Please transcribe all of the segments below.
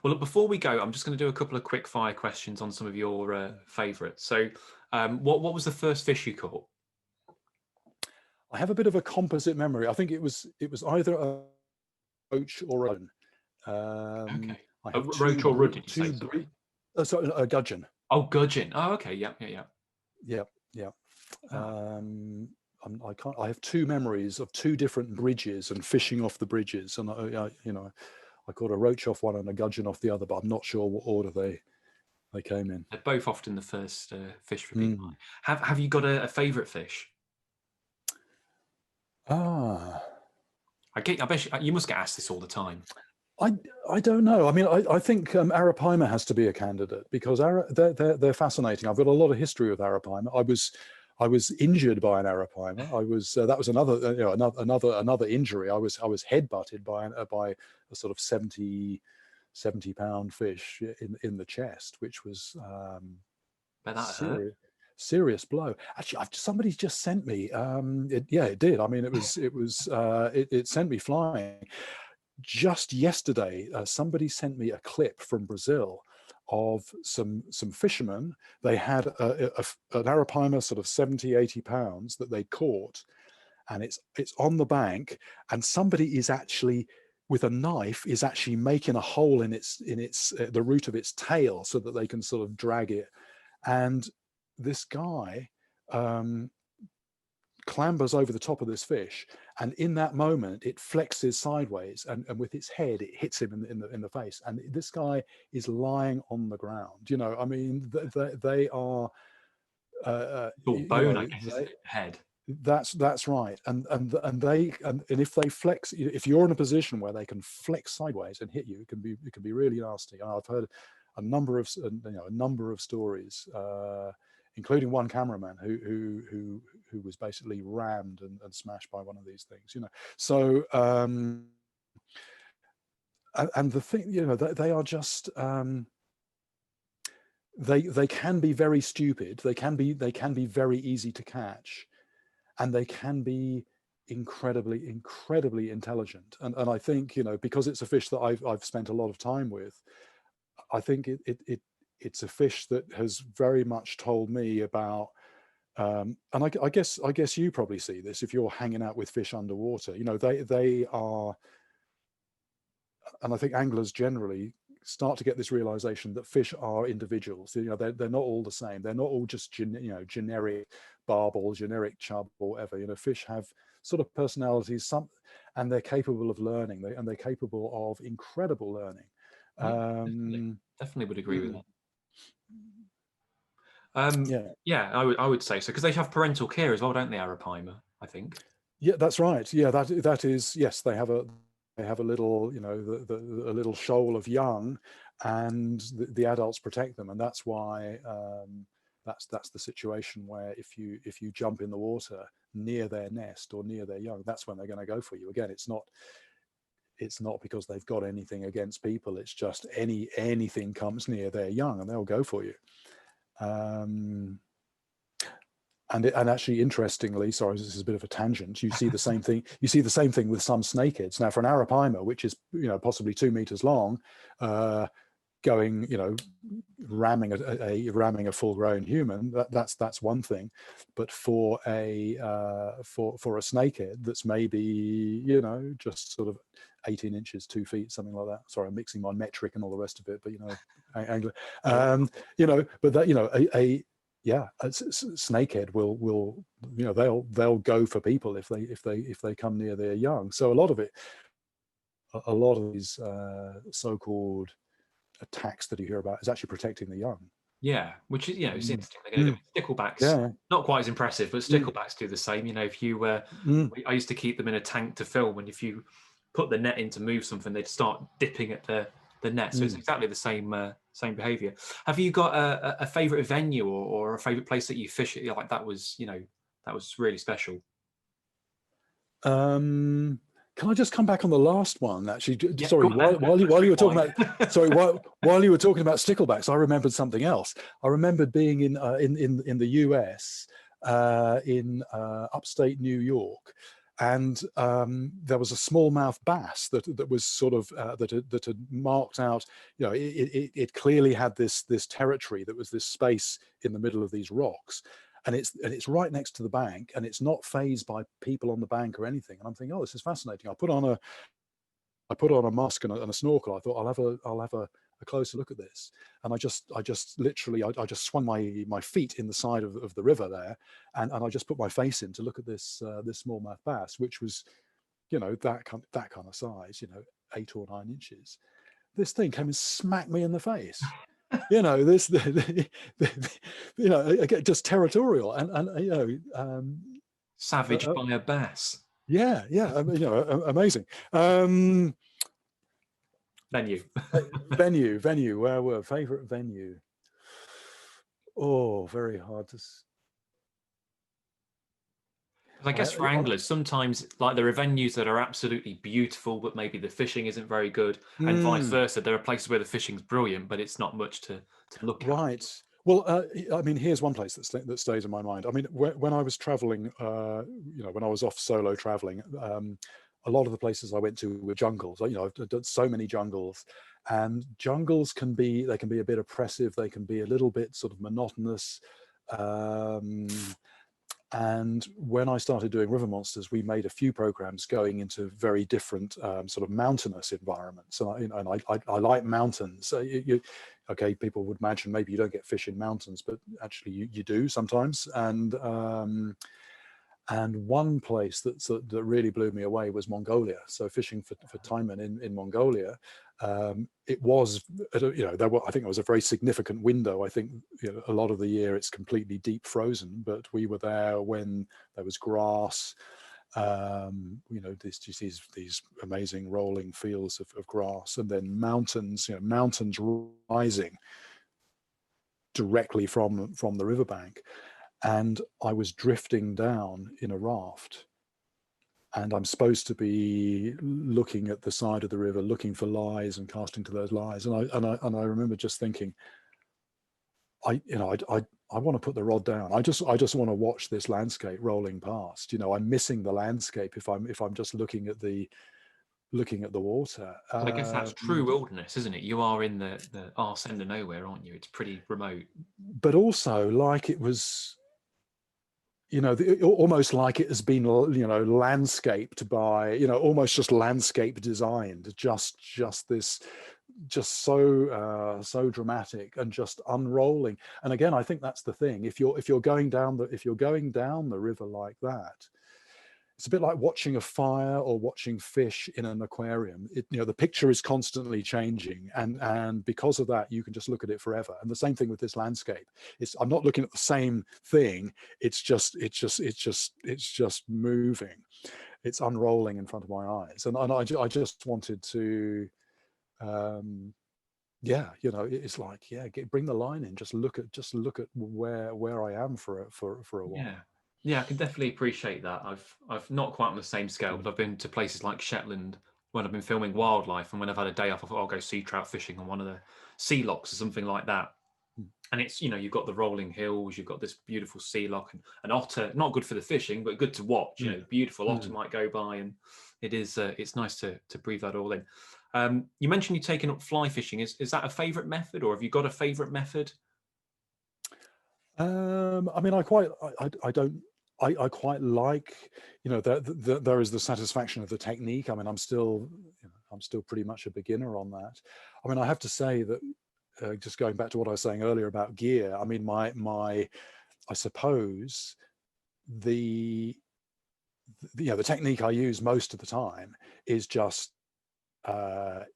Well, look, before we go, I'm just going to do a couple of quick fire questions on some of your favourites. So, what was the first fish you caught? I have a bit of a composite memory. I think it was either a roach or a Okay. I A have roach or rudd, did you say? Sorry. sorry, a gudgeon. Oh, gudgeon. Oh, okay. Yeah, yeah, yeah. Yeah, yeah. Ah, I can't. I have two memories of two different bridges and fishing off the bridges, and I caught a roach off one and a gudgeon off the other, but I'm not sure what order they came in. they're both often the first fish for people. Mm. Have you got a favourite fish? Ah, I bet you must get asked this all the time. I I don't know. I mean, I think Arapaima has to be a candidate because they're fascinating. I've got a lot of history with Arapaima. I was injured by an Arapaima. I was that was another another injury. I was headbutted by a sort of 70 pound fish in the chest, which was Bet that hurt. serious blow. Actually, somebody's just sent me. Yeah, it did. I mean, it sent me flying. Just yesterday, somebody sent me a clip from Brazil of some fishermen. They had an Arapaima, sort of 70, 80 pounds that they caught, and it's on the bank, and somebody is actually with a knife is actually making a hole in its the root of its tail so that they can sort of drag it. And this guy clambers over the top of this fish, and in that moment it flexes sideways, and with its head it hits him in the face, and this guy is lying on the ground. I mean, they are It's all bone, I guess, isn't it? Head. that's right. And if they flex, if you're in a position where they can flex sideways and hit you, it can be really nasty. I've heard a number of stories, including one cameraman who was basically rammed and smashed by one of these things. So and the thing, they are just they can be very stupid. They can be very easy to catch, and they can be incredibly intelligent. And I think, because it's a fish that I've spent a lot of time with, I think it's a fish that has very much told me about, and I guess you probably see this if you're hanging out with fish underwater. They are, and I think anglers generally start to get this realization that fish are individuals. They're not all the same. They're not all just generic barbel, generic chub, or whatever. Fish have sort of personalities, and they're capable of learning. They're capable of incredible learning. Yeah, definitely would agree with that. Yeah, Yeah, I would say so, because they have parental care as well, don't they, Arapaima? I think. yeah, that's right. Yeah, that is, yes. They have a little, a little shoal of young, and the adults protect them, and that's why that's the situation where if you jump in the water near their nest or near their young, that's when they're going to go for you. Again, it's not because they've got anything against people. It's just anything comes near their young and they'll go for you. And actually, interestingly, sorry, this is a bit of a tangent. You see the same thing. You see the same thing with some snakeheads. Now, for an Arapaima, which is possibly 2 meters long, going ramming a full-grown human, that's one thing. But for a snakehead that's maybe just sort of 18 inches, 2 feet, something like that. Sorry, I'm mixing my metric and all the rest of it, but angler, but that a snakehead will they'll go for people if they come near their young. So a lot of these so-called attacks that you hear about is actually protecting the young. Yeah, which is it's interesting. They're going to do sticklebacks. Yeah. Not quite as impressive, but sticklebacks do the same. If you I used to keep them in a tank to film, and if you put the net in to move something, they'd start dipping at the net. So it's exactly the same behavior. Have you got a favorite venue or a favorite place that you fish at? Like that was really special. Can I just come back on the last one? Actually, Yeah, sorry. While you were talking about while you were talking about sticklebacks, I remembered something else. I remembered being in the US, in upstate New York, and there was a smallmouth bass that was sort of that had marked out. You know, it clearly had this territory that was this space in the middle of these rocks, and it's right next to the bank, and it's not phased by people on the bank or anything. And I'm thinking, oh, this is fascinating. I put on a mask and a snorkel. I thought I'll have a closer look at this, and I just literally I just swung my feet in the side of the river there, and I just put my face in to look at this smallmouth bass, which was, you know, that kind of size, you know, 8 or 9 inches. This thing came and smacked me in the face. You know, you know, again, just territorial, and you know, Savaged by a bass. yeah, you know, amazing. Venue. Venue. Where were favorite venue? Oh, very hard to. I guess for anglers, sometimes like there are venues that are absolutely beautiful, but maybe the fishing isn't very good, and vice versa. There are places where the fishing's brilliant, but it's not much to look at. Right. Well, I mean, here's one place that stays in my mind. I mean, when I was traveling, you know, when I was off solo traveling, a lot of the places I went to were jungles. You know, I've done so many jungles, and jungles can be a bit oppressive. They can be a little bit sort of monotonous. And when I started doing River Monsters, we made a few programs going into very different sort of mountainous environments. And I like mountains. Okay, people would imagine maybe you don't get fish in mountains, but actually you do sometimes. And one place that really blew me away was Mongolia. So fishing for taimen in Mongolia, it was, you know, I think it was a very significant window. I think, you know, a lot of the year it's completely deep frozen, but we were there when there was grass. You know, these amazing rolling fields of grass, and then mountains, you know, mountains rising directly from the riverbank. And I was drifting down in a raft, and I'm supposed to be looking at the side of the river, looking for lies and casting to those lies. And I remember just thinking, I want to put the rod down. I just want to watch this landscape rolling past. You know, I'm missing the landscape if I'm just looking at the water. But I guess that's true wilderness, isn't it? You are in the arse end of nowhere, aren't you? It's pretty remote. But also, like, it was, you know, almost like it has been, you know, landscaped by, you know, almost just landscape designed, just this, just so dramatic and just unrolling. And again, I think that's the thing. If you're going down the river like that, it's a bit like watching a fire or watching fish in an aquarium. You know, the picture is constantly changing, and because of that, you can just look at it forever. And the same thing with this landscape. I'm not looking at the same thing. It's just moving. It's unrolling in front of my eyes, and I just wanted to. Yeah, you know, it's like, yeah, bring the line in. Just look at where I am for a while. Yeah, I can definitely appreciate that. I've not quite on the same scale, but I've been to places like Shetland when I've been filming wildlife, and when I've had a day off, I thought I'll go sea trout fishing on one of the sea locks or something like that. And it's, you know, you've got the rolling hills, you've got this beautiful sea lock, and an otter, not good for the fishing, but good to watch. You know, beautiful otter might go by, and it is it's nice to breathe that all in. You mentioned you've taken up fly fishing. Is that a favorite method, or have you got a favorite method? I mean, I quite like, you know, there is the satisfaction of the technique. I mean, I'm still pretty much a beginner on that. I mean, I have to say that, just going back to what I was saying earlier about gear, I mean, I suppose the technique I use most of the time is just,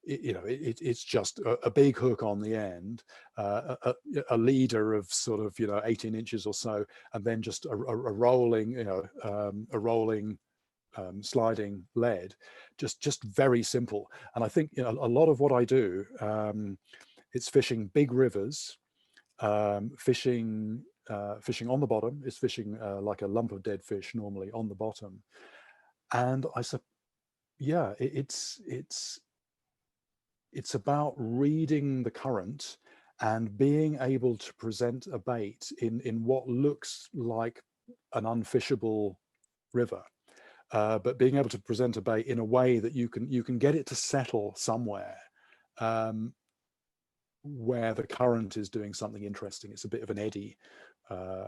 it's just a big hook on the end, a leader of sort of, you know, 18 inches or so, and then just a rolling, you know, a rolling sliding lead, just very simple. And I think, you know, a lot of what I do, it's fishing big rivers, fishing on the bottom. It's fishing like a lump of dead fish normally on the bottom, and it's about reading the current and being able to present a bait in what looks like an unfishable river. but being able to present a bait in a way that you can get it to settle somewhere where the current is doing something interesting. It's a bit of an eddy,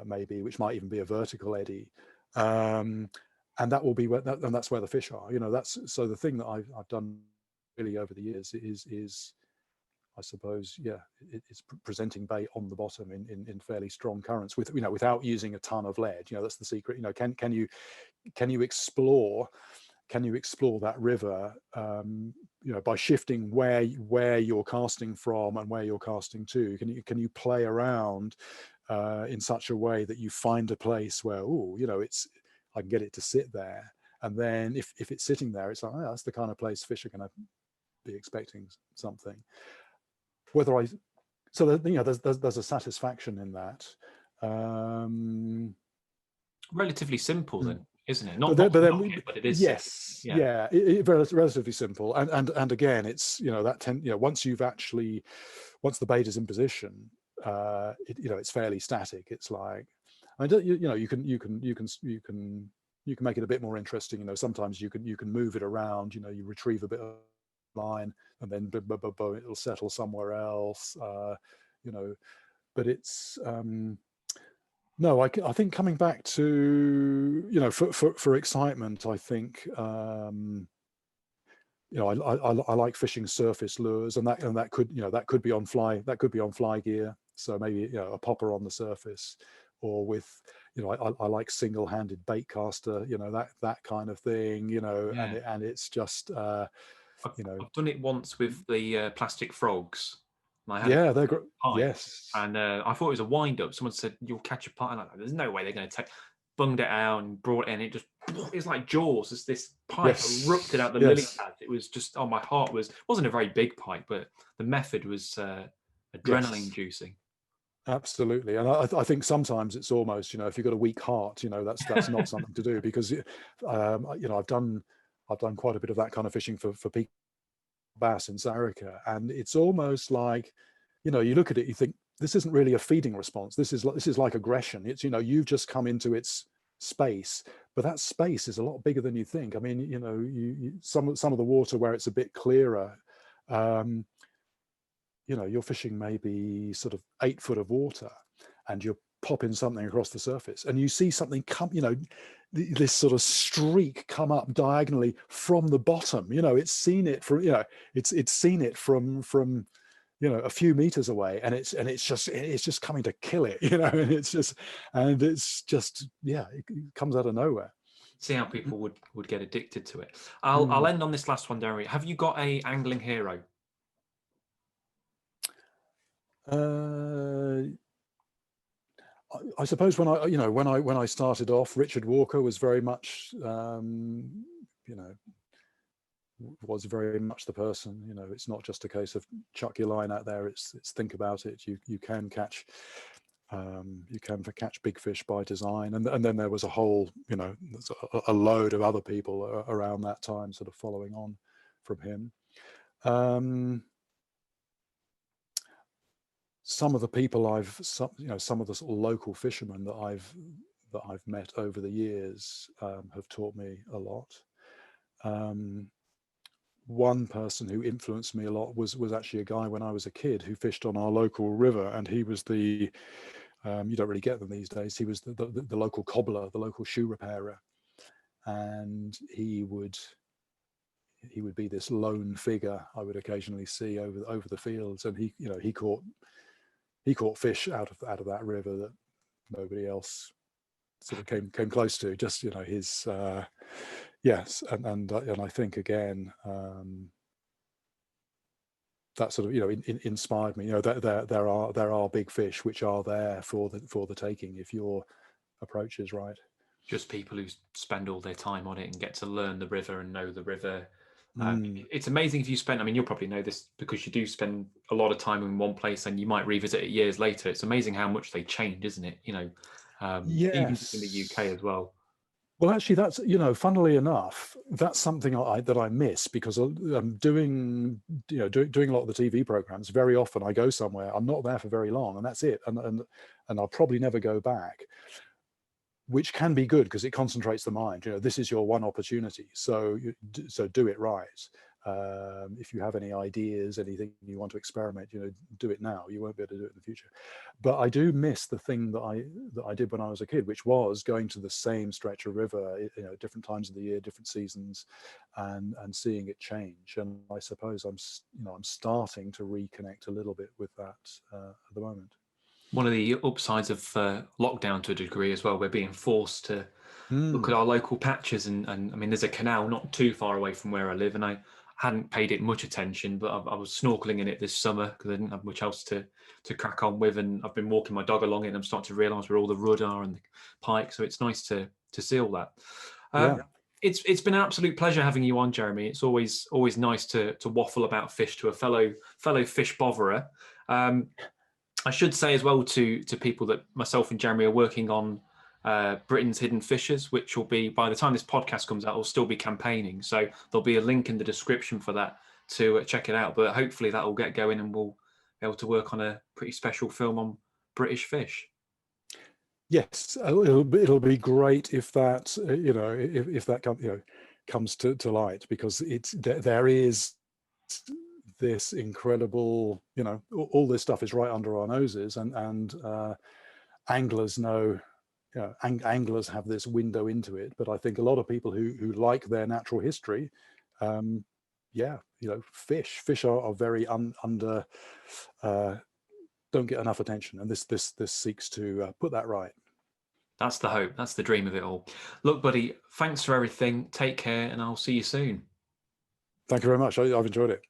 maybe, which might even be a vertical eddy. And that will be where and that's where the fish are. That's so the thing that I've done really over the years is I suppose, yeah, it's presenting bait on the bottom in fairly strong currents without using a ton of lead. That's the secret. Can you explore that river by shifting where you're casting from and where you're casting to? Can you play around in such a way that you find a place where I can get it to sit there, and then if it's sitting there, it's like, oh, that's the kind of place fish are going to be expecting something. So there's a satisfaction in that. Relatively simple then, isn't it? Not but it is. Yes, simple. Yeah. It's relatively simple. And again, it's once the bait is in position, it's fairly static. It's like, you can make it a bit more interesting. Sometimes you can move it around. You retrieve a bit of line and then it'll settle somewhere else. But it's no, I think coming back to for excitement, I think I like fishing surface lures, and that could be on fly gear. So maybe a popper on the surface, or with I like single-handed bait caster, that kind of thing, Yeah. and it's just I've done it once with the plastic frogs. They're great. Yes. And I thought it was a wind up. Someone said you'll catch a pike. I'm like, there's no way they're going to take. Bunged it out and brought it in. It's like Jaws. It's this pike erupted out the lily pad. It was just, my heart wasn't a very big pike, but the method was adrenaline inducing. Absolutely. And I think sometimes it's almost, if you've got a weak heart, that's not something to do, because I've done quite a bit of that kind of fishing for peak bass in Sarika, and it's almost like, you look at it, you think, this isn't really a feeding response. This is like aggression. It's, you've just come into its space, but that space is a lot bigger than you think. I mean, some of the water where it's a bit clearer, you're fishing maybe sort of 8 foot of water, and you're popping something across the surface, and you see something come, this sort of streak come up diagonally from the bottom. It's seen it from, it's seen it from a few meters away, and it's just coming to kill it, and it's just it comes out of nowhere. See how people would get addicted to it. I'll end on this last one, Darry. Have you got a angling hero? I suppose when I started off, Richard Walker was very much was very much the person. It's not just a case of chuck your line out there. It's think about it. You can catch big fish by design, and then there was a whole a load of other people around that time sort of following on from him. Some of the people some of the sort of local fishermen that I've met over the years have taught me a lot. One person who influenced me a lot was actually a guy when I was a kid who fished on our local river, and he was the you don't really get them these days. He was the local cobbler, the local shoe repairer, and he would be this lone figure I would occasionally see over the fields, and he caught fish out of that river that nobody else sort of came close to. Just his yes, and I think again that sort of inspired me. That there are big fish which are there for the taking if your approach is right. Just people who spend all their time on it and get to learn the river and know the river. It's amazing if you spend, I mean, you'll probably know this because you do spend a lot of time in one place and you might revisit it years later. It's amazing how much they change, isn't it? Yes. Even in the UK as well. Well, actually, that's, funnily enough, that's something that I miss, because I'm doing a lot of the TV programs. Very often I go somewhere, I'm not there for very long, and that's it. And I'll probably never go back. which can be good because it concentrates the mind. This is your one opportunity, so do it right. If you have any ideas, anything you want to experiment, do it now. You won't be able to do it in the future. But I do miss the thing that I did when I was a kid, which was going to the same stretch of river, different times of the year, different seasons, and seeing it change. And I suppose I'm starting to reconnect a little bit with that at the moment. One of the upsides of lockdown to a degree as well, we're being forced to look at our local patches, and I mean, there's a canal not too far away from where I live, and I hadn't paid it much attention, but I was snorkeling in it this summer because I didn't have much else to crack on with, and I've been walking my dog along it, and I'm starting to realise where all the rudd are and the pike, so it's nice to see all that. Yeah. It's been an absolute pleasure having you on, Jeremy. It's always nice to waffle about fish to a fellow fish botherer. I should say as well to people that myself and Jeremy are working on Britain's Hidden Fishes, which will be, by the time this podcast comes out, will still be campaigning. So there'll be a link in the description for that to check it out. But hopefully that will get going and we'll be able to work on a pretty special film on British fish. Yes, it'll be great if that if that comes to light, because there is this incredible, all this stuff is right under our noses, and anglers know, anglers have this window into it. But I think a lot of people who like their natural history, fish are very under don't get enough attention, and this seeks to put that right. That's the hope. That's the dream of it all. Look, buddy, thanks for everything. Take care, and I'll see you soon. Thank you very much. I've enjoyed it.